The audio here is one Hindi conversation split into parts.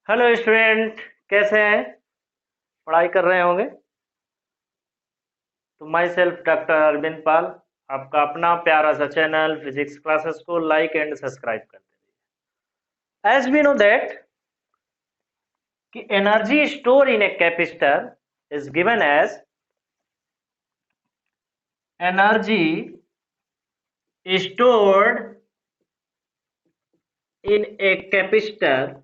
हेलो स्टूडेंट, कैसे हैं? पढ़ाई कर रहे होंगे। तो myself doctor Arvind Pal, आपका अपना प्यारा सा चैनल फिजिक्स क्लासेस को लाइक एंड सब्सक्राइब कर दीजिए। एज वी नो दैट कि energy store in a capacitor is given as energy stored in a capacitor.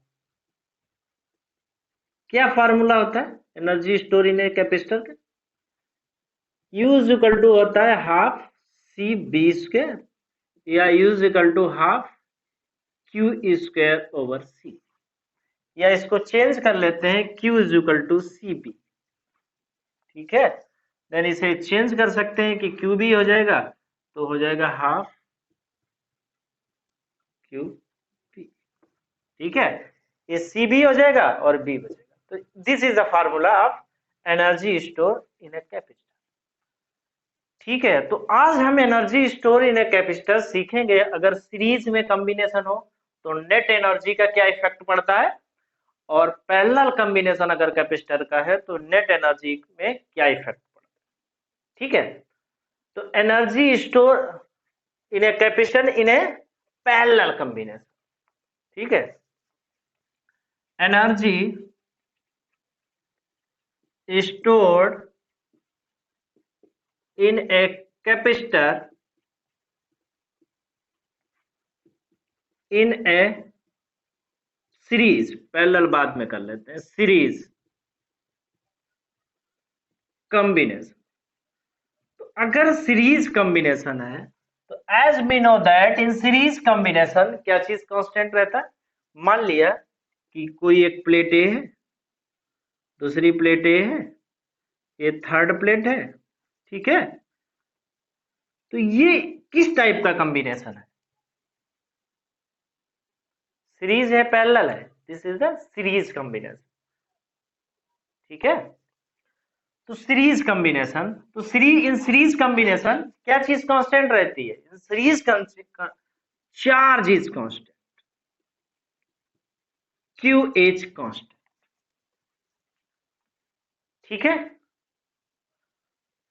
क्या फार्मूला होता है energy store in a capacitor का? U इज इक्वल टू होता है हाफ सी बी स्क्वायर, या U is equal to half Q square over सी, या इसको चेंज कर लेते हैं Q is equal to C V. ठीक है, देन इसे चेंज कर सकते हैं कि क्यू बी हो जाएगा, तो हो जाएगा हाफ क्यू बी। ठीक है, ये सी बी हो जाएगा और बी बचेगा। तो this is the formula of energy store in a capacitor. ठीक है, तो आज हम energy store in a capacitor सीखेंगे। अगर सीरीज में कॉम्बिनेशन हो तो नेट एनर्जी का क्या इफेक्ट पड़ता है, और पैरेलल कॉम्बिनेशन अगर कैपेसिटर का है तो नेट एनर्जी में क्या इफेक्ट पड़ता है। ठीक है, तो energy store in a capacitor in A parallel combination. ठीक है, energy stored in a capacitor in A series, parallel बाद में कर लेते हैं, सीरीज कॉम्बिनेशन। तो अगर सीरीज कॉम्बिनेशन है तो as we know that in series combination क्या चीज कांस्टेंट रहता है। मान लिया कि कोई एक प्लेट ए है, दूसरी प्लेट ए है, ये थर्ड प्लेट है। ठीक है, तो ये किस टाइप का कॉम्बिनेशन है? सीरीज है, पैरेलल है, this is the series combination. ठीक है, तो सीरीज कॉम्बिनेशन, तो इन सीरीज कॉम्बिनेशन क्या चीज कांस्टेंट रहती है? In series charge is constant, Q H constant. ठीक है,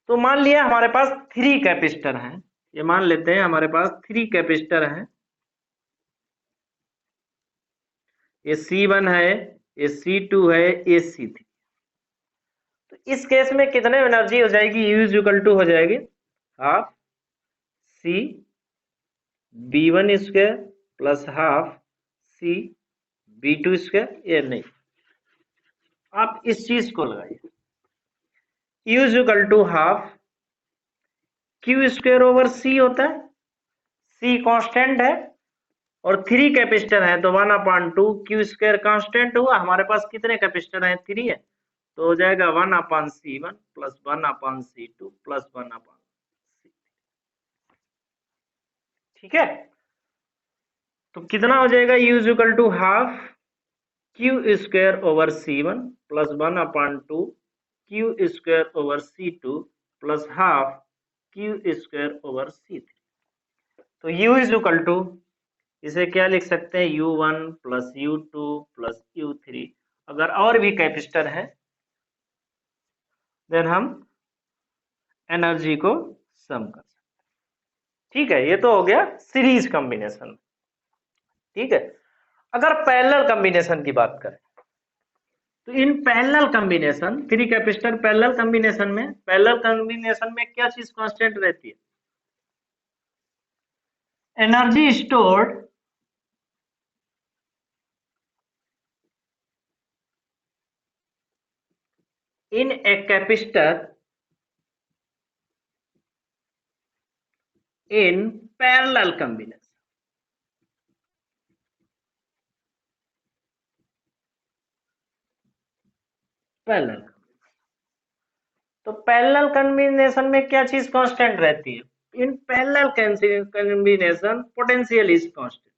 तो मान लिया हमारे पास थ्री कैपेसिटर हैं, ये मान लेते हैं हमारे पास थ्री कैपेसिटर हैं। ये C1 है, ये C2 है, ये C3। तो इस केस में कितने एनर्जी हो जाएगी? U इज इक्वल टू हो जाएगी half C B one square plus half C B two square. ये नहीं, आप इस चीज को लगाइए, U is equal to half Q square over C होता है, सी कांस्टेंट है और थ्री कैपेसिटर है, तो 1/2 क्यू स्क्वायर कांस्टेंट हुआ। हमारे पास कितने कैपेसिटर हैं? थ्री है, तो हो जाएगा 1/C1 plus 1/C2 plus 1/C। ठीक है, तो कितना हो जाएगा? U is equal to half Q square over C1 plus 1/2 Q square over C2 plus half Q square over C3। तो U इज इक्वल टू, इसे क्या लिख सकते हैं? U1 plus U2 plus U3। अगर और भी कैपेसिटर है देन हम एनर्जी को सम कर सकते हैं। ठीक है, ये तो हो गया सीरीज कॉम्बिनेशन। ठीक है, अगर पैरेलल कॉम्बिनेशन की बात करें तो in parallel combination, three capacitor parallel combination में, पैरेलल कॉम्बिनेशन में क्या चीज कांस्टेंट रहती है? Energy stored in a capacitor in parallel combination. Parallel, तो पैरेलल कॉम्बिनेशन में क्या चीज कांस्टेंट रहती है? In parallel combination potential is constant.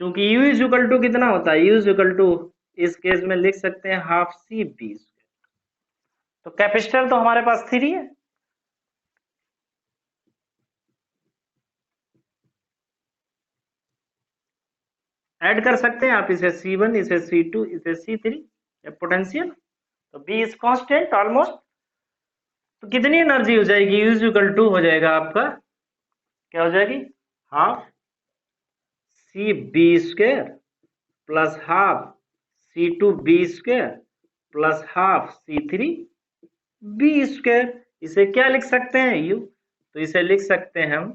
क्योंकि U इज इक्वल टू कितना होता है? U इज इक्वल टू, इस केस में लिख सकते हैं हाफ सी बी। तो कैपेसिटर तो हमारे पास थ्री है, ऐड कर सकते हैं आप इसे C1, इसे C2, इसे C3 पोटेंशियल। तो B इज कांस्टेंट ऑलमोस्ट। तो कितनी एनर्जी हो जाएगी, U इज इक्वल टू हो जाएगा आपका, क्या हो जाएगी, half CB² plus half C2B² plus half C3B²। इसे क्या लिख सकते हैं, U। तो इसे लिख सकते हैं हम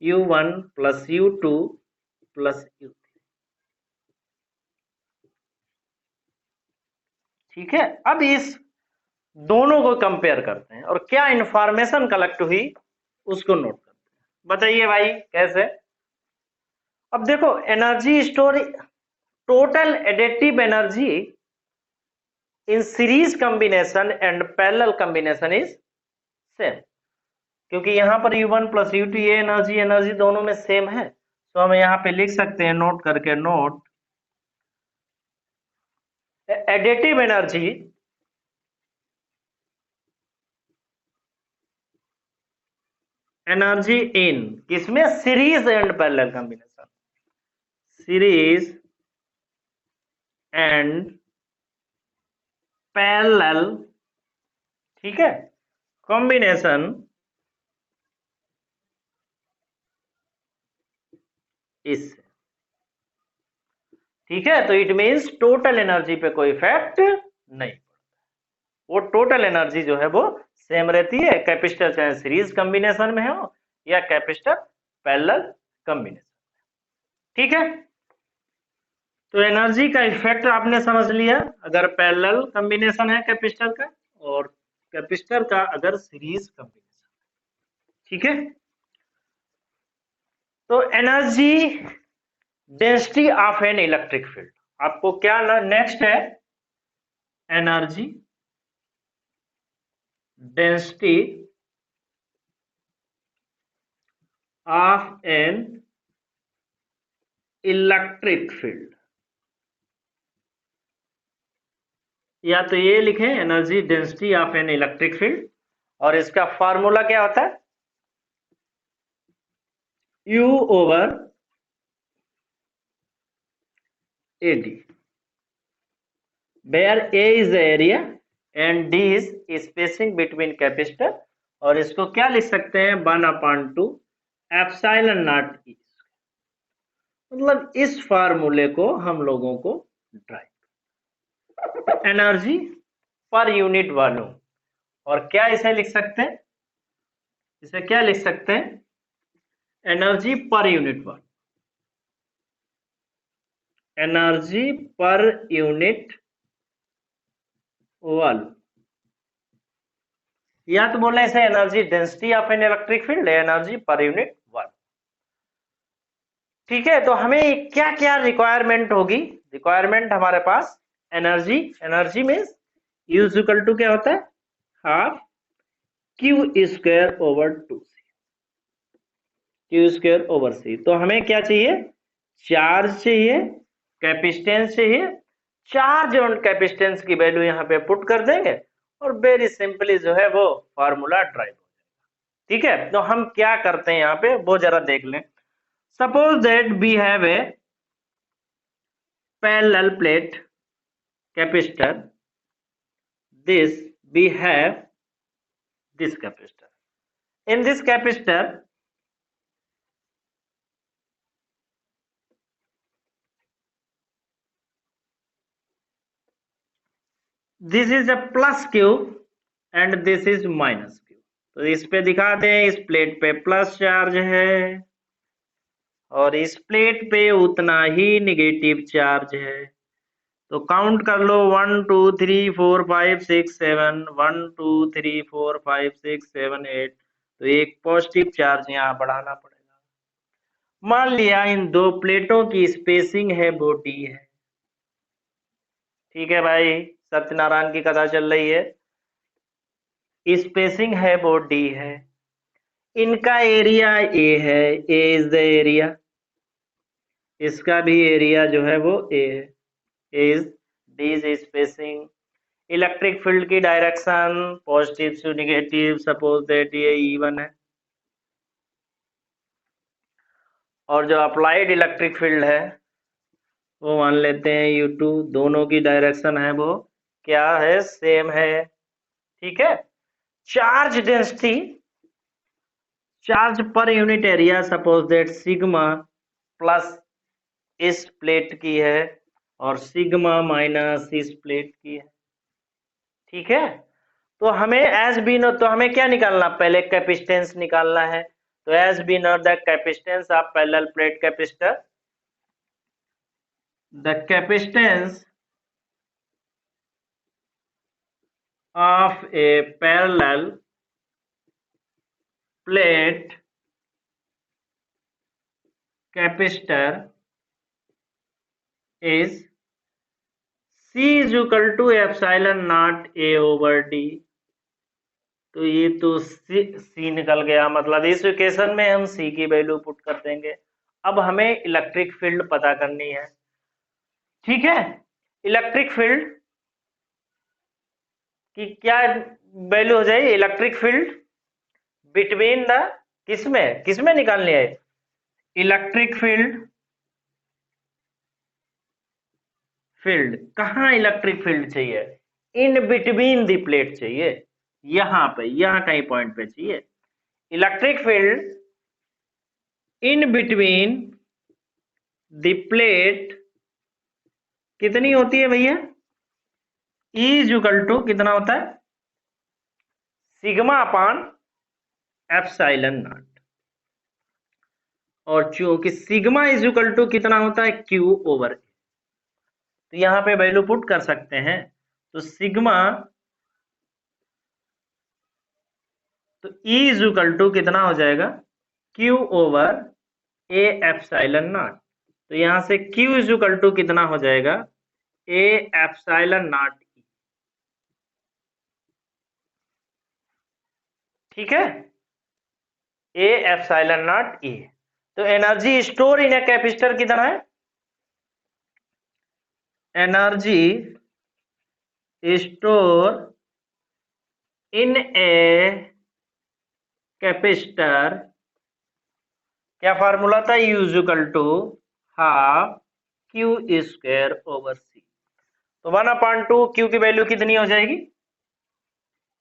U1 plus U2 plus U3। ठीक है, अब इस दोनों को कंपेयर करते हैं और क्या इंफॉर्मेशन कलेक्ट हुई उसको नोट करते हैं। बताइए भाई कैसे। अब देखो energy store, total additive energy in series combination and parallel combination is same, क्योंकि यहां पर U1 प्लस U2 ये एनर्जी दोनों में सेम है। तो हम यहाँ पे लिख सकते हैं नोट करके, नोट एडिटिव एनर्जी इन किसमें, series and parallel combination, series and parallel, ठीक है, कॉम्बिनेशन इस, ठीक है। तो इट मींस टोटल एनर्जी पे कोई इफेक्ट नहीं, वो टोटल एनर्जी जो है वो सेम रहती है, कैपेसिटर चाहे सीरीज कॉम्बिनेशन में हो या कैपेसिटर पैरेलल कॉम्बिनेशन। ठीक है, तो एनर्जी का इफेक्ट आपने समझ लिया अगर पैरेलल कॉम्बिनेशन है कैपेसिटर का, और कैपेसिटर का अगर सीरीज कॉम्बिनेशन। ठीक है, तो energy density of an electric field, आपको क्या नेक्स्ट है, energy density of an electric field, या तो ये लिखें energy density of an electric field, और इसका फार्मूला क्या होता है, U over AD, where A is the area and D is spacing between capacitor, और इसको क्या लिख सकते हैं 1/2 एप्सिलॉन नॉट E। मतलब इस फार्मूले को हम लोगों को drive, energy per unit volume, और क्या इसे लिख सकते हैं, इसे क्या लिख सकते हैं, energy per unit volume, energy per unit volume, या तो बोले इसे energy density of an electric field, energy per unit volume. ठीक है, तो हमें क्या क्या रिक्वायरमेंट होगी, रिक्वायरमेंट हमारे पास energy means U is equal to क्या होता है, half Q² over 2C, Q² over C। तो हमें क्या चाहिए, चार्ज चाहिए, कैपेसिटेंस चाहिए, चार्ज और कैपेसिटेंस की वैल्यू यहाँ पे पुट कर देंगे और वेरी सिंपली जो है वो फॉर्मूला ड्राइव हो जाएगा। ठीक है, तो हम क्या करते हैं यहाँ पे वो जरा देख लें। Suppose that we have a parallel plate capacitor, this we have this capacitor, in this capacitor this is a plus q and this is minus q। तो इस पे दिखा दें, इस प्लेट पे प्लस चार्ज है और इस प्लेट पे उतना ही निगेटिव चार्ज है। तो काउंट कर लो 1 2 3 4 5 6 7, 1 2 3 4 5 6 7 8। तो एक पॉजिटिव चार्ज यहाँ बढ़ाना पड़ेगा। मान लिया इन दो प्लेटों की स्पेसिंग है वो d है। ठीक है भाई, सत्यनारायण की कथा चल रही है, स्पेसिंग है वो d है, इनका एरिया a है, a इज द एरिया, इसका भी एरिया जो है वो a है, a is d is spacing. Electric field की direction positive to negative, suppose that ये E1 है, और जो अप्लाइड इलेक्ट्रिक फील्ड है वो मान लेते हैं U2, दोनों की डायरेक्शन है वो क्या है, सेम है। ठीक है। Charge density, charge per unit area, suppose that sigma plus इस प्लेट की है और सिग्मा माइनस इस प्लेट की है। ठीक है। तो हमें एज बी नो, तो हमें क्या निकालना, पहले कैपेसिटेंस निकालना है। तो as we know the capacitance of parallel plate capacitor, the capacitance of a parallel plate capacitor is C is equal to epsilon naught A over D। तो ये तो C निकल गया, मतलब इस इक्वेशन में हम C की वैल्यू पुट कर देंगे। अब हमें इलेक्ट्रिक फील्ड पता करनी है। ठीक है। इलेक्ट्रिक फील्ड की क्या वैल्यू हो जाएगी, इलेक्ट्रिक फील्ड बिटवीन द, किसमें किसमें निकालनी है, इलेक्ट्रिक फील्ड, फील्ड कहाँ इलेक्ट्रिक फील्ड चाहिए, इन बिटवीन द प्लेट चाहिए, यहां पे, यहां कहीं पॉइंट पे चाहिए electric field in between the plate. कितनी होती है भैया, E इज इक्वल टू कितना होता है, सिग्मा अपान एप्सिलॉन नॉट। और चूंकि सिग्मा इज इक्वल टू कितना होता है, Q ओवर, तो यहां पे वैल्यू पुट कर सकते हैं। तो सिग्मा, तो E इज इक्वल टू कितना हो जाएगा, Q over A epsilon not. तो यहां से Q इज इक्वल टू कितना हो जाएगा, A एप्सिलॉन नॉट। ठीक है, A एप्सिलॉन नॉट E। तो energy store in a capacitor कितना है, energy store in a capacitor, क्या फार्मूला था, U is equal to half Q square over C। तो 1/2 Q की वैल्यू कितनी हो जाएगी,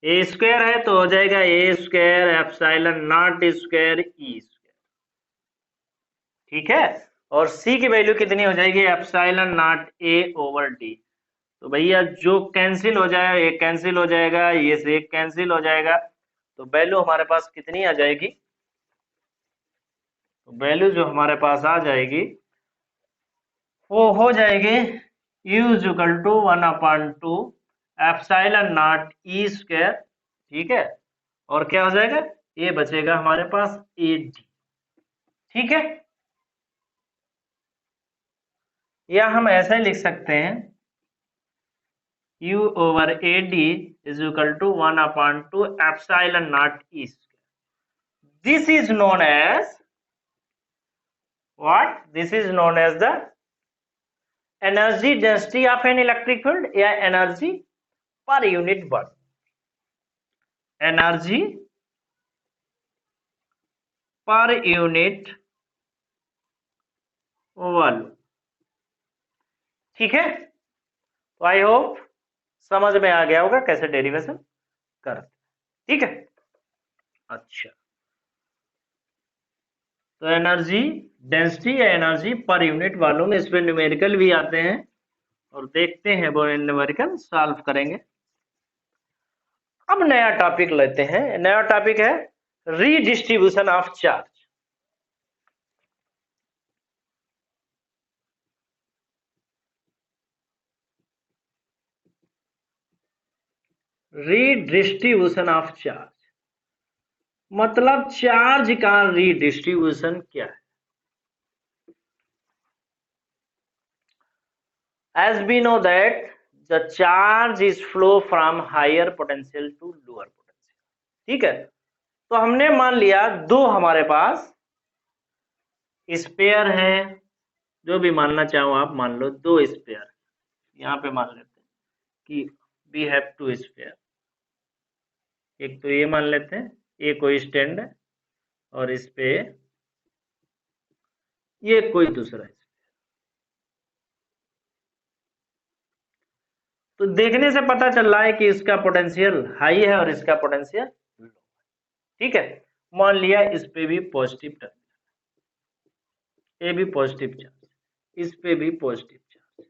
ए स्क्वायर है तो हो जाएगा A square epsilon naught square E square. ठीक है। और C की वैल्यू कितनी हो जाएगी, epsilon naught A over D। तो भैया जो कैंसिल हो जाएगा, एक कैंसिल हो जाएगा, ये से एक कैंसिल हो जाएगा, तो वैल्यू हमारे पास कितनी आ जाएगी, तो वैल्यू जो हमारे पास आ जाएगी वो हो जाएगी U is equal to 1/2 epsilon naught E square. ठीक है। और क्या हो जाएगा, ये बचेगा हमारे पास AD। ठीक है। या हम ऐसा ही लिख सकते हैं, U over AD is equal to 1/2 epsilon naught E square. This is known as what, this is known as the energy density of an electric field या energy per unit work, energy per unit volume. ठीक है। तो आई होप समझ में आ गया होगा कैसे डेरिवेशन करते। ठीक है। अच्छा, तो एनर्जी डेंसिटी या एनर्जी पर यूनिट वॉल्यूम, इस पे न्यूमेरिकल भी आते हैं और देखते हैं वो न्यूमेरिकल सॉल्व करेंगे। अब नया टॉपिक लेते हैं, नया टॉपिक है redistribution of charge. Redistribution of charge मतलब चार्ज का रीडिस्ट्रीब्यूशन क्या है। As we know that the charge is flow from higher potential to lower potential। ठीक है। तो हमने मान लिया दो हमारे पास स्पेयर है, जो भी मानना चाहो आप मान लो, दो स्पेयर यहाँ पे मान लेते हैं कि वी हैव टू स्पेयर। एक तो ये मान लेते हैं, ये कोई स्टैंड है और इस पे ये कोई दूसरा है। तो देखने से पता चल रहा है कि इसका पोटेंशियल हाई है और इसका पोटेंशियल लो। ठीक है, मान लिया इस पे भी पॉजिटिव टर्मिनल, ये भी पॉजिटिव चार्ज, इस पे भी पॉजिटिव चार्ज।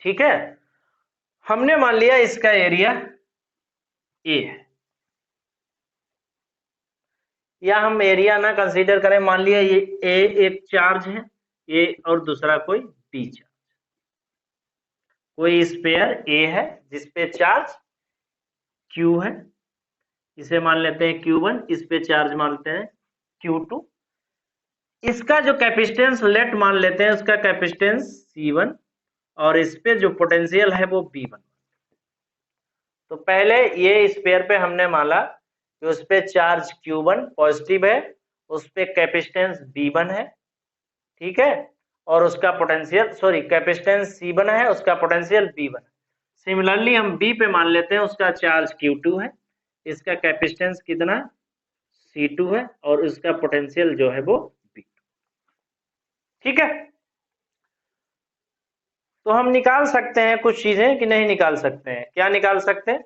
ठीक है, हमने मान लिया इसका एरिया ए है, या हम एरिया ना कंसीडर करें, मान लिया ये ए एक चार्ज है, ए और दूसरा कोई बी चार्ज, कोई स्पेयर ए है जिसपे चार्ज क्यू है, इसे मान लेते हैं Q1, इस पे चार्ज मानते हैं Q2, इसका जो कैपेसिटेंस लेट मान लेते हैं, उसका कैपेसिटेंस C1, और इस पे जो पोटेंशियल है वो B1। तो पहले ये स्पेयर पे हमने माना कि उस पे चार्ज Q1 पॉजिटिव है, उस पे कैपेसिटेंस B1 है, ठीक है, और उसका पोटेंशियल कैपेसिटेंस C1 है, उसका पोटेंशियल B1। सिमिलरली हम B पे मान लेते हैं उसका चार्ज Q2 है, इसका कैपेसिटेंस कितना C2 है, और इसका पोटेंशियल जो है वो B2। ठीक है, तो हम निकाल सकते हैं कुछ चीजें कि नहीं निकाल सकते हैं? क्या निकाल सकते हैं?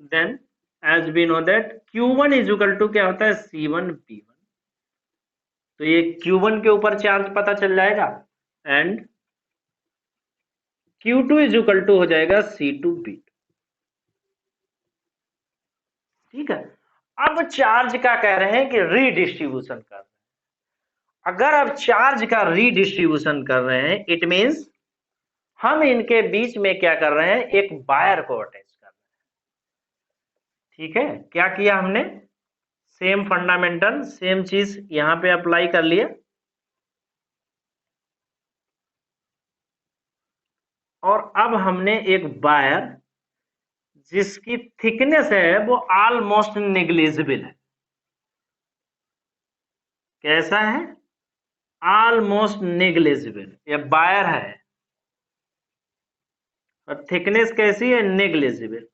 Then as we know that Q1 is equal to क्या होता है C1 B1, तो ये Q1 के ऊपर चार्ज पता चल जाएगा, and Q2 is equal to हो जाएगा C2 B2। ठीक है, अब चार्ज का कह रहे हैं कि रीडिस्ट्रीब्यूशन कर रहे हैं। अगर अब चार्ज का रीडिस्ट्रीब्यूशन कर रहे हैं, इट मींस हम इनके बीच में क्या कर रहे हैं, एक वायर को अटैच कर रहे हैं। ठीक है, क्या किया हमने, सेम फंडामेंटल सेम चीज यहां पे अप्लाई कर लिया, और अब हमने एक वायर जिसकी थिकनेस है वो ऑलमोस्ट नेग्लिजिबल है। कैसा है? ऑलमोस्ट नेग्लिजिबल, ये वायर है और थिकनेस कैसी है, नेग्लिजिबल।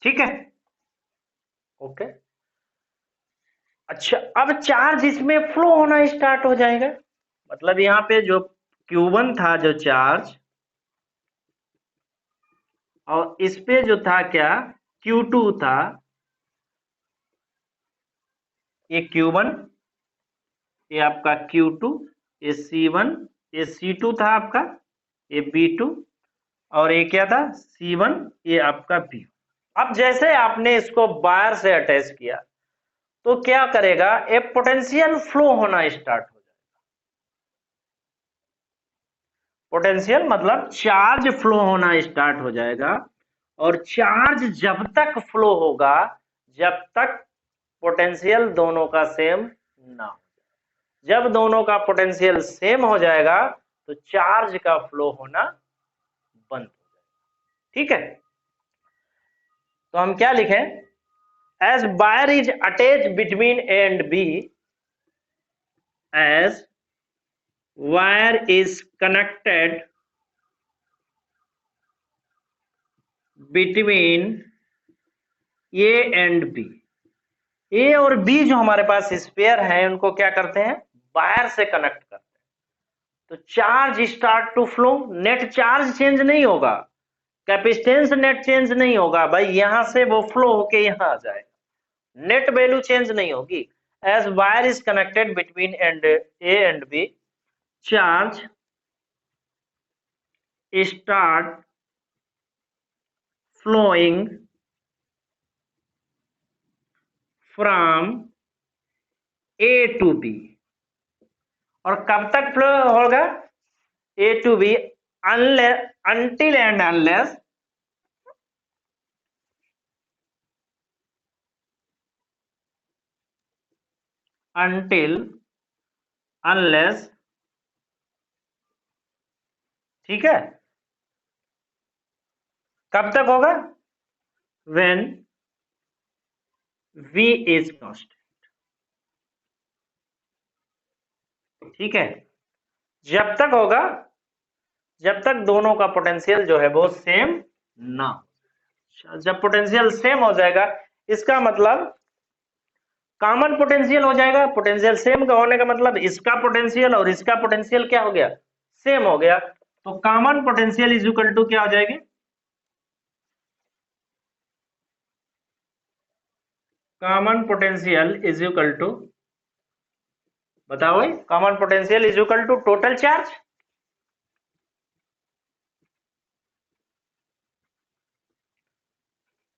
ठीक है, ओके। अच्छा, अब चार्ज इसमें फ्लो होना स्टार्ट हो जाएगा, मतलब यहाँ पे जो Q1 था जो चार्ज, और इस पे जो था क्या Q2 था, ये Q1, ये आपका Q2, ये C1, ये C2 था आपका, ये B2, और ये क्या था C1, ये आपका B। अब जैसे आपने इसको वायर से अटैच किया तो क्या करेगा, एक पोटेंशियल फ्लो होना स्टार्ट हो जाएगा। पोटेंशियल मतलब चार्ज फ्लो होना स्टार्ट हो जाएगा, और चार्ज जब तक फ्लो होगा जब तक पोटेंशियल दोनों का सेम ना हो। जब दोनों का पोटेंशियल सेम हो जाएगा तो चार्ज का फ्लो होना बंद हो जाएगा। ठीक है, तो हम क्या लिखें, as wire is attached between A and B, as wire is connected between A and B, A और B जो हमारे पास स्पेयर है उनको क्या करते हैं, वायर से कनेक्ट करते हैं, तो charge start to flow. Net charge change नहीं होगा, कैपेसिटेंस नेट चेंज नहीं होगा भाई, यहां से वो फ्लो होके यहां आ जाएगा, नेट वैल्यू चेंज नहीं होगी। As wire is connected between and A and B, charge start flowing from A to B, और कब तक फ्लो होगा, A to B, until and unless until unless, ठीक है, कब तक होगा, when V is constant। ठीक है, जब तक होगा जब तक दोनों का पोटेंशियल जो है वो सेम ना हो। जब पोटेंशियल सेम हो जाएगा, इसका मतलब कॉमन पोटेंशियल हो जाएगा। पोटेंशियल सेम का होने का मतलब इसका पोटेंशियल और इसका पोटेंशियल क्या हो गया, सेम हो गया। तो common potential is equal to क्या हो जाएगी, common potential is equal to, बताओ भाई, common potential is equal to total charge,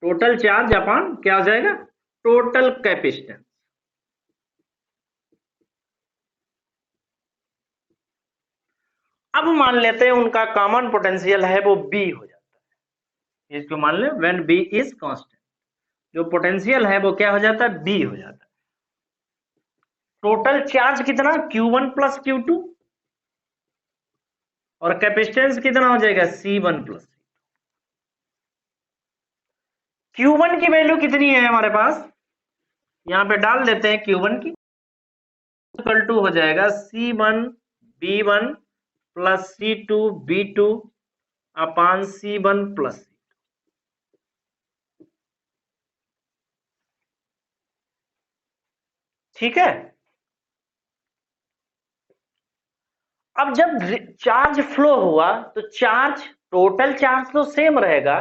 total charge upon क्या हो जाएगा, टोटल कैपेसिटेंस। अब मान लेते हैं उनका कॉमन पोटेंशियल है वो बी हो जाता है, इसको मान ले व्हेन बी इज कांस्टेंट, जो पोटेंशियल है वो क्या हो जाता है, बी हो जाता है। टोटल चार्ज कितना, Q1 प्लस Q2, और कैपेसिटेंस कितना हो जाएगा, C1 प्लस। Q1 की वैल्यू कितनी है हमारे पास, यहां पे डाल देते हैं Q1 की, इक्वल टू हो जाएगा C1 B1 plus C2 B2 अपान C1 प्लस। ठीक है। अब जब चार्ज फ्लो हुआ तो चार्ज, टोटल चार्ज तो सेम रहेगा,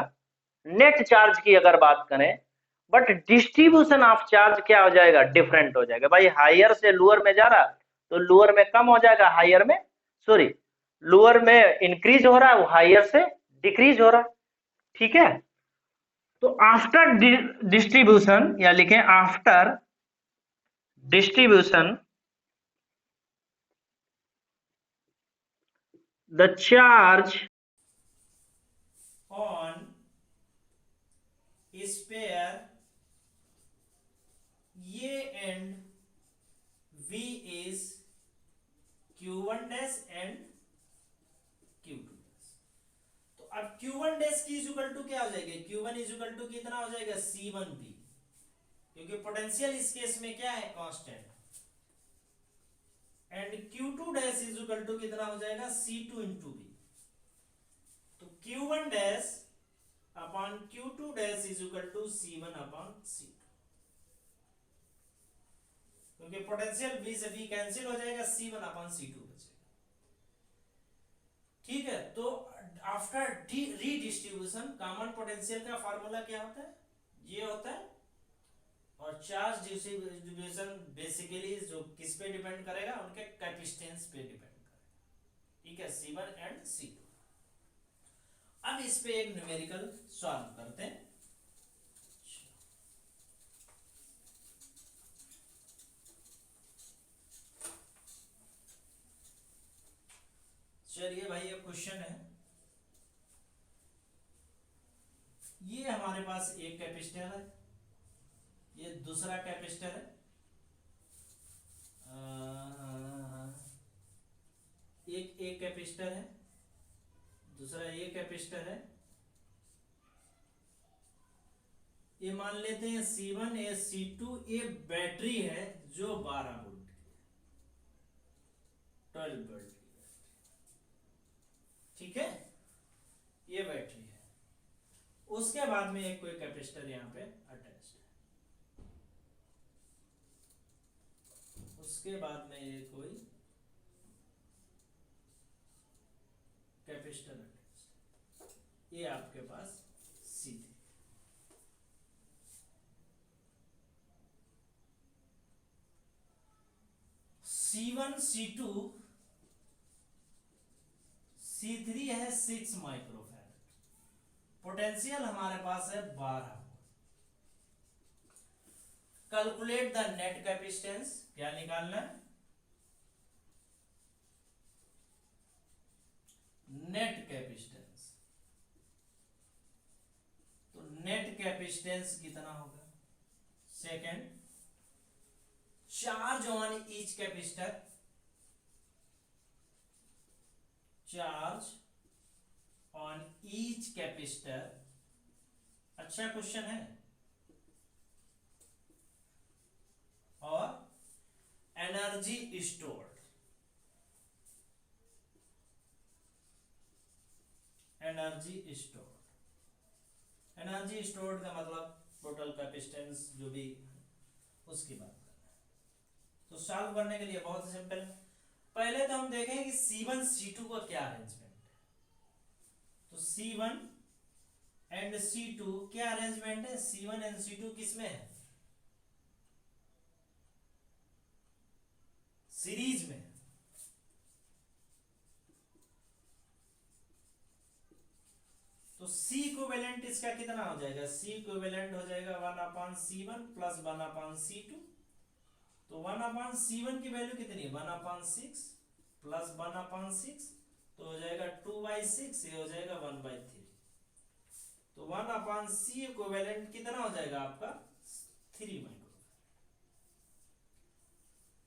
नेट चार्ज की अगर बात करें, बट डिस्ट्रीब्यूशन ऑफ चार्ज क्या हो जाएगा, डिफरेंट हो जाएगा। भाई हायर से लोअर में जा रहा तो लोअर में कम हो जाएगा, हायर में, सॉरी, लोअर में इंक्रीज हो रहा है, वो हायर से डिक्रीज हो रहा है। ठीक है। तो आफ्टर डिस्ट्रीब्यूशन, या लिखें after distribution the charge on sphere ये and V is Q1 dash and Q2 dash। तो अब Q1 dash की इक्वल टू क्या हो जाएगी, Q1 इक्वल टू कितना हो जाएगा, C1B, क्योंकि पोटेंशियल इस केस में क्या है, constant, and Q2 dash equal to कितना हो जाएगा, C2 इंटू B। तो Q1 dash upon Q2 dash equal to C1 upon C2, क्योंकि पोटेंशियल B से B कैंसिल हो जाएगा, C1 अपॉन C2 बचेगा। ठीक है। तो आफ्टर रीडिस्ट्रीब्यूशन कॉमन पोटेंशियल का फार्मूला क्या होता है, ये होता है, और चार्ज डिस्ट्रीब्यूशन बेसिकली जो किस पे डिपेंड करेगा, उनके कैपेसिटेंस पे डिपेंड करेगा। ठीक है, C1 एंड C2। अब इस पे एक न्यूमेरिकल सॉल्व करते हैं। चलिए भाई, ये क्वेश्चन है, ये हमारे पास एक कैपेसिटर है, ये दूसरा कैपेसिटर है, एक कैपेसिटर है, दूसरा ये कैपेसिटर है। ये मान लेते हैं C1 ये C2, ये बैटरी है जो 12 वोल्ट की है, 12 वोल्ट की बैटरी। ठीक है, ये बैटरी है। उसके बाद में एक कोई कैपेसिटर यहाँ पे अटैच्ड है, उसके बाद में ये कोई कैपेसिटर अटैच्ड, ये आपके पास C3। C1 C2 C3 है 6 माइक्रोफैरड, पोटेंशियल हमारे पास है 12। कैलकुलेट द नेट कैपेसिटेंस, क्या निकालना है, नेट कैपेसिटेंस। तो नेट कैपेसिटेंस कितना होगा, second, charge on each capacitor, charge on each capacitor, अच्छा क्वेश्चन है, और energy stored, energy stored. Energy stored का मतलब टोटल कैपेसिटेंस जो भी उसकी बात कर रहे हैं। तो सॉल्व करने के लिए बहुत सिंपल है। पहले तो हम देखें कि C1 C2 का क्या अरेंजमेंट है। तो C1 एंड C2 क्या अरेंजमेंट है। C1 एंड C2 किसमें है, सीरीज में। तो C इक्विवेलेंट इसका कितना हो जाएगा, C इक्विवेलेंट हो जाएगा 1/C1 प्लस 1/C2। तो 1/C1 की वैल्यू कितनी है 1/6 प्लस 1/6, तो हो जाएगा 2/6, ये हो जाएगा 1/3। तो 1/C इक्विवेलेंट कितना हो जाएगा आपका 3 माइक्रो।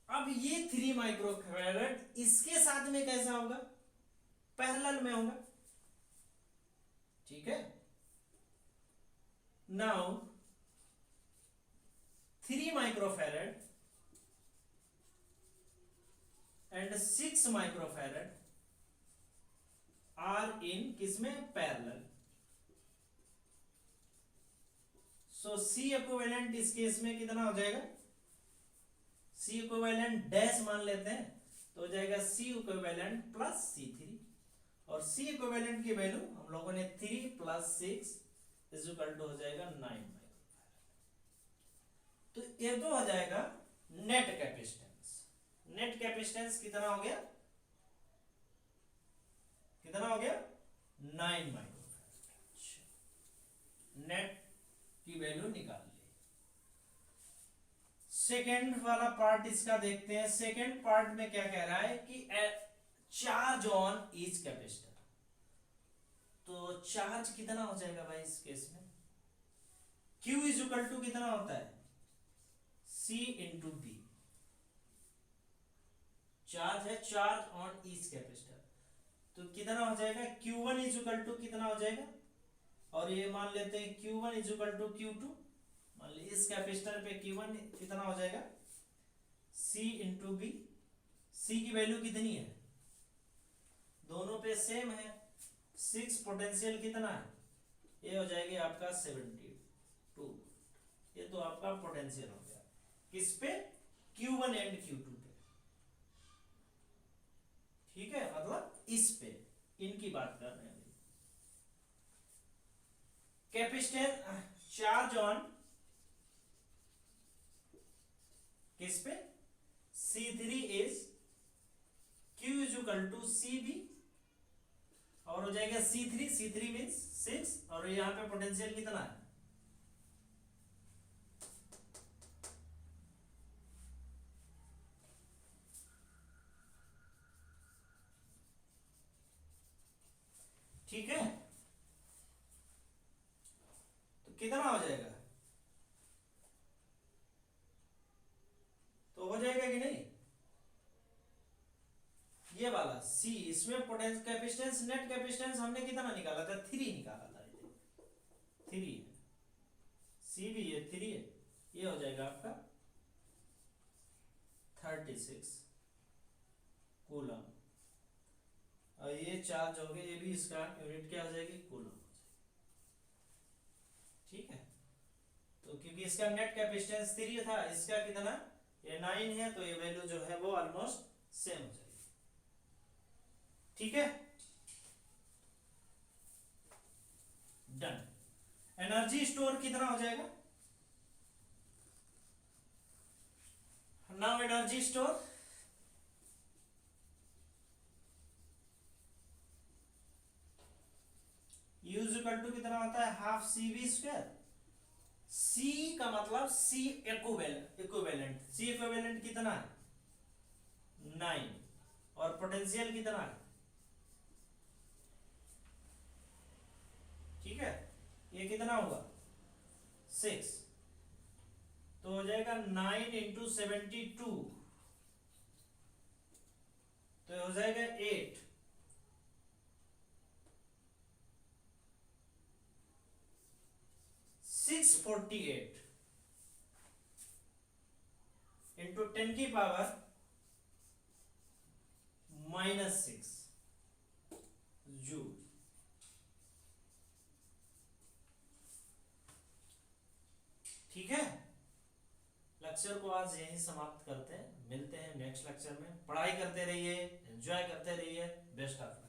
अब ये 3 माइक्रोफैरड इसके साथ में कैसा होगा, पैरेलल में होगा, ठीक है। Now 3 microfarad and 6 microfarad are in किसमें, पैरेलल। सो C इक्विवेलेंट इस केस में कितना हो जाएगा, C इक्विवेलेंट डैश मान लेते हैं, तो हो जाएगा C इक्विवेलेंट प्लस C3। और C इक्विवेलेंट की वैल्यू हम लोगों ने 3 प्लस 6 इज इक्वल टू हो जाएगा 9 माइक्रोफैरड। तो ये तो हो जाएगा नेट कैपेसिटेंस। नेट कैपेसिटेंस कितना हो गया, कितना हो गया 9 माइक्रोफैरड। नेट की वैल्यू निकाल ली। सेकेंड वाला पार्ट इसका देखते हैं। सेकेंड पार्ट में क्या कह रहा है कि चार्ज ऑन ईच कैपेसिटर। तो चार्ज कितना हो जाएगा भाई इस केस में, Q इज इक्वल टू कितना होता है C इंटू बी। चार्ज है, चार्ज ऑन ईच कैपेसिटर, तो कितना हो जाएगा Q1 इज इक्वल टू कितना हो जाएगा, और ये मान लेते हैं Q1 is equal to Q2। मान लीजिए इस कैपेसिटर पे Q1 कितना हो जाएगा C इंटू बी। C की वैल्यू कितनी है, दोनों पे सेम है, 6 पोटेंशियल कितना है, ये हो जाएगी आपका 72। ये तो आपका पोटेंशियल हो गया किस पे, Q1 एंड Q2 पे, ठीक है। मतलब इस पे इनकी बात कर रहे हैं। कैपेसिटर चार्ज ऑन किस पे, C3 is Q is equal to CB, और हो जाएगा C3 मीन्स 6, और यहां पे पोटेंशियल कितना है, ठीक है। तो कितना हो जाएगा, तो हो जाएगा कि नहीं, ये वाला C, इसमें पोटेंशियल कैपेसिटेंस नेट कैपेसिटेंस हमने कितना निकाला था 3 निकाला था, 3 है, C भी है 3 है, ये हो जाएगा आपका 36 कूलम। और ये चार्ज हो गया, ये भी इसका यूनिट क्या हो जाएगी कूलम हो जाएगी, ठीक है। तो क्योंकि इसका नेट कैपेसिटेंस 3 था, इसका कितना ये 9 है, तो ये वैल्यू जो है वो ऑलमोस्ट सेम हो जाएगी, ठीक है। डन। एनर्जी स्टोर कितना हो जाएगा, now energy store use equal to कितना होता है हाफ CV²। C का मतलब C इक्विवेलेंट, C इक्विवेलेंट कितना है 9, और पोटेंशियल कितना है, ठीक है, ये कितना होगा 6, तो हो जाएगा 9 इंटू 72, तो हो जाएगा 8, 648 इंटू 10 की पावर -6 जूल। लेक्चर को आज यहीं समाप्त करते हैं, मिलते हैं नेक्स्ट लेक्चर में। पढ़ाई करते रहिए, एंजॉय करते रहिए। Best of luck.